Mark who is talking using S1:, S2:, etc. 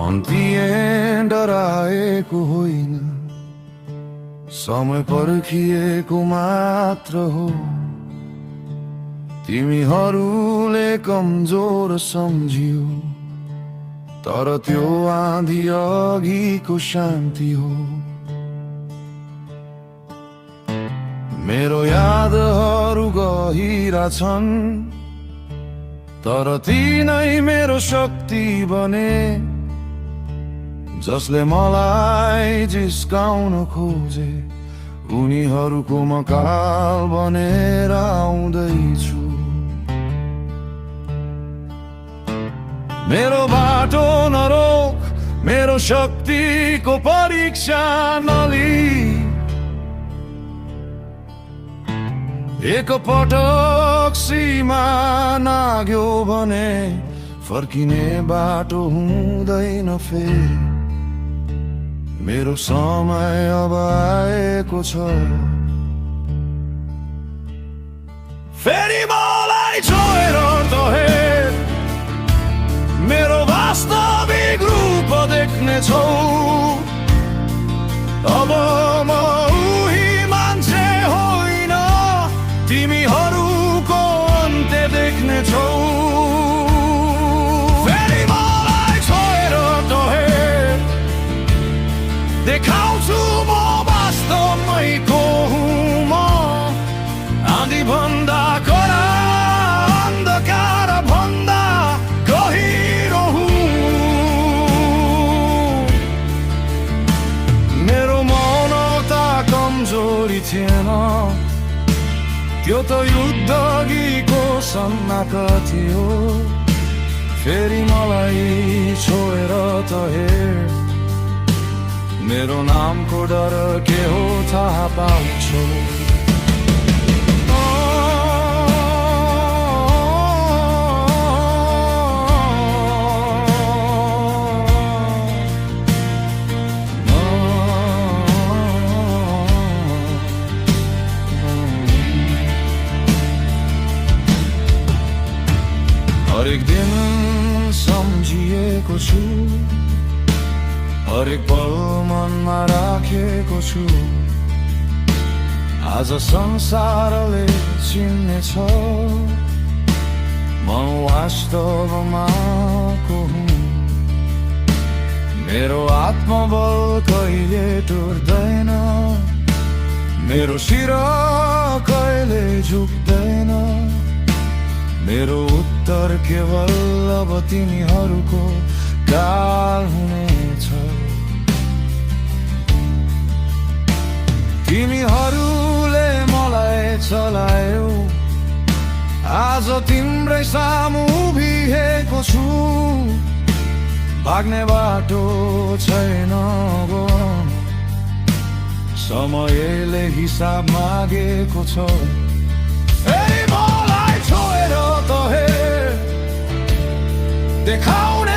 S1: अन्तिए डराएको होइन, समय पर्खिएको मात्र हो। तिमीहरूले कमजोर सम्झियो, तर त्यो आँधी अघिको शान्ति हो। मेरो यादहरू गहिरा छन्, तर तिनै मेरो शक्ति बने, जसले मलाई जिस्काउन खोजे उनीहरूको म काल बनेर आउँदैछु। मेरो बाटो नरोक, मेरो शक्तिको परीक्षा नलि। एक पटक सीमा नाग्यो भने फर्किने बाटो हुँदैन फेरि। मेरो समय अब आएको छ, फेरि मलाई छोएर त हेर। मेरो वास्तविक रूप देख्नेछौ, अब म उही मान्छे होइन, तिमीहरूको अन्त्य देख्नेछौ। फेरि मलाई छोएर त हेर, देखाउँछु म वास्तवमै को हुँ म। आँधी भन्दा कडा, अन्धकार भन्दा गहिरो हुँ। मेरो मौनता कमजोरी थिएन, त्यो त युद्ध अघिको सन्नाटा थियो। फेरि मलाई छोएर त हेर, मेरो नामको डर के हो थाहा पाउँछु। हरेक दिन सम्झिएको छु, हरेक पल मनमा राखेको छु। आज संसारले चिन्नेछ म वास्तवमा को हुँ। मेरो आत्मबल कहिले टुट्दैन, मेरो शिर कहिले झुक्दैन। मेरो उत्तर केवल अब तिनीहरूको काल हुनेछ। तिमीहरूले मलाई चलायौ, आज तिम्रै सामु उभिएको छु। भाग्ने बाटो छैन अब, समयले हिसाब मागेको छ। फेरि मलाई छोएर त हेर, देखाउन